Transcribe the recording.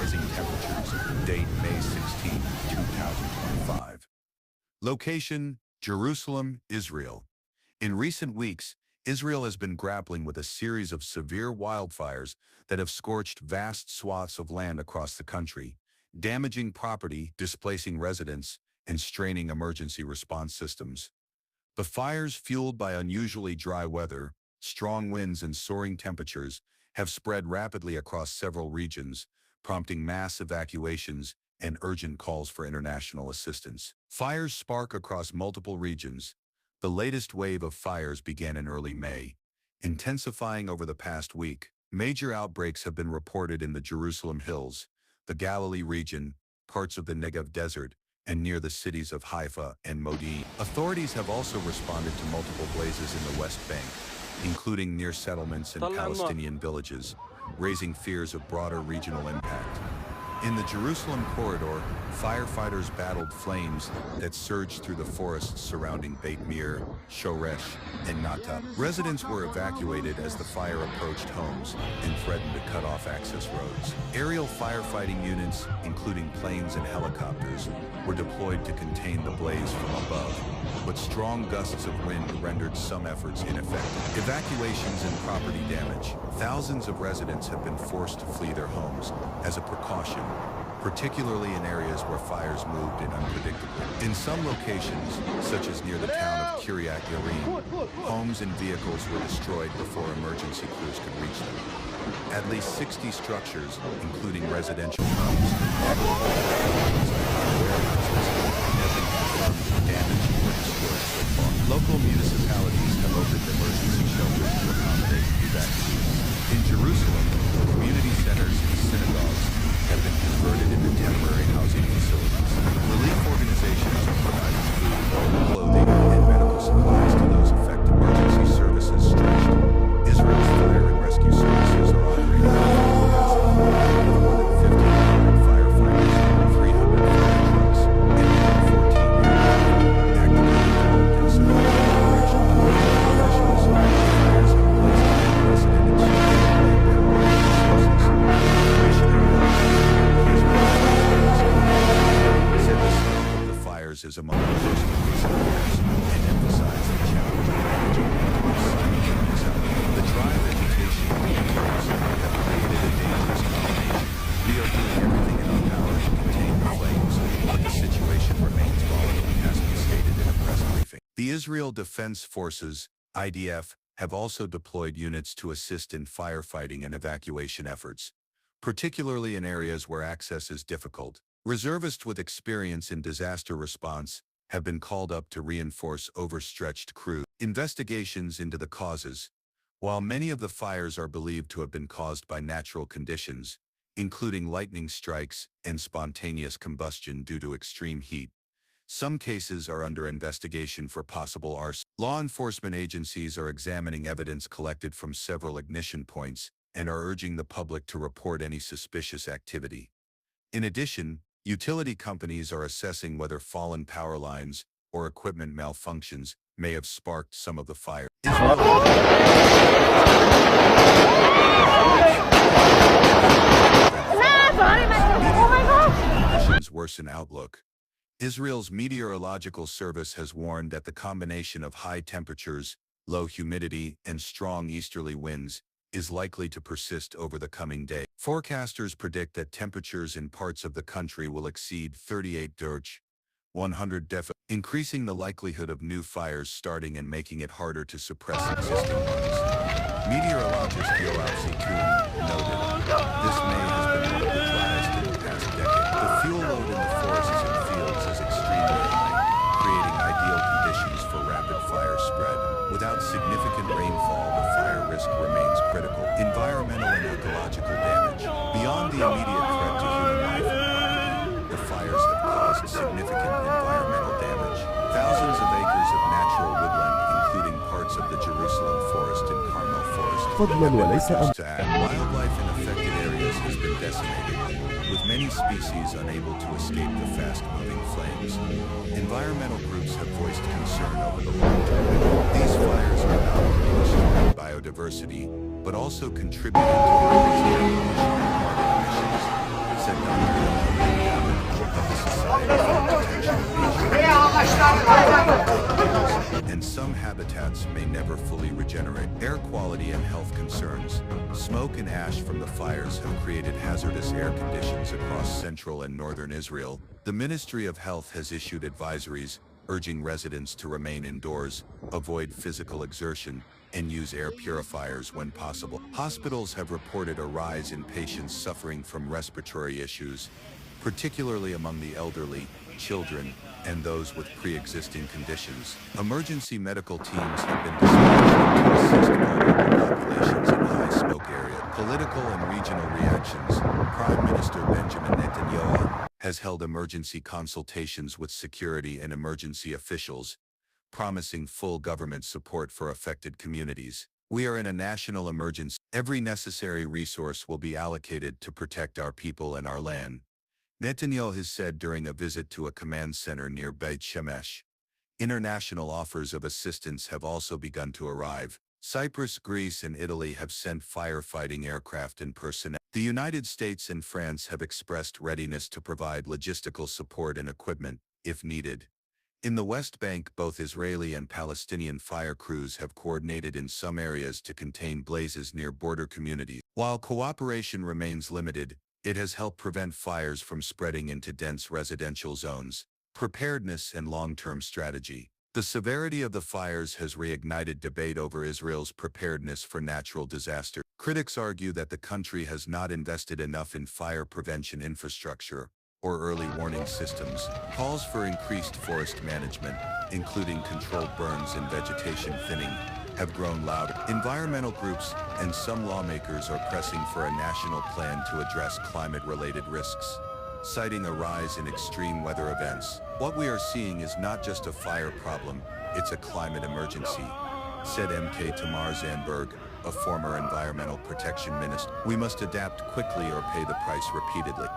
rising temperatures. Date May 16, 2025. Location: Jerusalem, Israel. In recent weeks, Israel has been grappling with a series of severe wildfires that have scorched vast swaths of land across the country, damaging property, displacing residents, and straining emergency response systems. The fires, fueled by unusually dry weather, strong winds, and soaring temperatures, have spread rapidly across several regions, prompting mass evacuations and urgent calls for international assistance. Fires spark across multiple regions. The latest wave of fires began in early May, intensifying over the past week. Major outbreaks have been reported in the Jerusalem Hills, the Galilee region, parts of the Negev Desert, and near the cities of Haifa and Modi'in. Authorities have also responded to multiple blazes in the West Bank, including near settlements and Palestinian villages, raising fears of broader regional impact. In the Jerusalem corridor, firefighters battled flames that surged through the forests surrounding Beit Mir, Shoresh, and Nata. Residents were evacuated as the fire approached homes and threatened to cut off access roads. Aerial firefighting units, including planes and helicopters, were deployed to contain the blaze from above, but strong gusts of wind rendered some efforts ineffective. Evacuations and property damage. Thousands of residents have been forced to flee their homes as a precaution, particularly in areas where fires moved in unpredictably. In some locations, such as near the town of Kiryat Yerim, homes and vehicles were destroyed before emergency crews could reach them. At least 60 structures, including residential homes, agricultural warehouses, have been confirmed to be damaged or destroyed so far. Local municipalities have opened emergency shelters to accommodate evacuees. In Jerusalem, community centers and synagogues have been converted into temporary housing facilities. Relief organizations are providing food, clothing, and medical supplies to those affected. Emergency services stretched. Israel's fire and rescue services are operating with more than 1,500 firefighters, 300 fire trucks, and 14 activated and supporting operational professionals. Fires have placed unprecedented is among the most in recent years and emphasized the challenge of managing the dry vegetation and fires have created a dangerous combination. We are doing everything in our power to contain the flames, but the situation remains volatile, as we stated in a press briefing. The Israel Defense Forces, IDF, have also deployed units to assist in firefighting and evacuation efforts, particularly in areas where access is difficult. Reservists with experience in disaster response have been called up to reinforce overstretched crews. Investigations into the causes. While many of the fires are believed to have been caused by natural conditions, including lightning strikes and spontaneous combustion due to extreme heat, some cases are under investigation for possible arson. Law enforcement agencies are examining evidence collected from several ignition points and are urging the public to report any suspicious activity. In addition, utility companies are assessing whether fallen power lines or equipment malfunctions may have sparked some of the fire. Conditions worsen outlook. Israel's meteorological service has warned that the combination of high temperatures, low humidity, and strong easterly winds is likely to persist over the coming day. Forecasters predict that temperatures in parts of the country will exceed 38 derj, 100 def, increasing the likelihood of new fires starting and making it harder to suppress existing ones. Meteorologist Yoav Zitun noted, "This May has been one of the driest in the past decade. The fuel load in the forests and fields is extremely high, creating ideal conditions for rapid fire spread. Without significant rainfall, the fire risk remains critical." Environmental and ecological damage. Beyond the immediate threat to human life and property, the fires have caused significant environmental damage. Thousands of acres of natural woodland, including parts of the Jerusalem forest and Carmel forest, have been reduced to ash. Wildlife in affected areas has been decimated, with many species unable to escape the fast-moving flames. Environmental groups have voiced concern over the long term. These fires are not only destroying biodiversity, but also contributing to increased air pollution and carbon emissions, said habitats may never fully regenerate. Air quality and health concerns. Smoke and ash from the fires have created hazardous air conditions across central and northern Israel. The Ministry of Health has issued advisories urging residents to remain indoors, avoid physical exertion, and use air purifiers when possible. Hospitals have reported a rise in patients suffering from respiratory issues, particularly among the elderly, children, and those with pre-existing conditions. Emergency medical teams have been dispatched to assist vulnerable populations in high-smoke areas. Political and regional reactions. Prime Minister Benjamin Netanyahu has held emergency consultations with security and emergency officials, promising full government support for affected communities. We are in a national emergency. Every necessary resource will be allocated to protect our people and our land, Netanyahu has said during a visit to a command center near Beit Shemesh. International offers of assistance have also begun to arrive. Cyprus, Greece, and Italy have sent firefighting aircraft and personnel. The United States and France have expressed readiness to provide logistical support and equipment, if needed. In the West Bank, both Israeli and Palestinian fire crews have coordinated in some areas to contain blazes near border communities. While cooperation remains limited, it has helped prevent fires from spreading into dense residential zones. Preparedness and long-term strategy. The severity of the fires has reignited debate over Israel's preparedness for natural disaster. Critics argue that the country has not invested enough in fire prevention infrastructure or early warning systems. Calls for increased forest management, including controlled burns and vegetation thinning, have grown louder. Environmental groups and some lawmakers are pressing for a national plan to address climate-related risks, citing a rise in extreme weather events. What we are seeing is not just a fire problem, it's a climate emergency, said MK Tamar Zandberg, a former environmental protection minister. We must adapt quickly or pay the price repeatedly.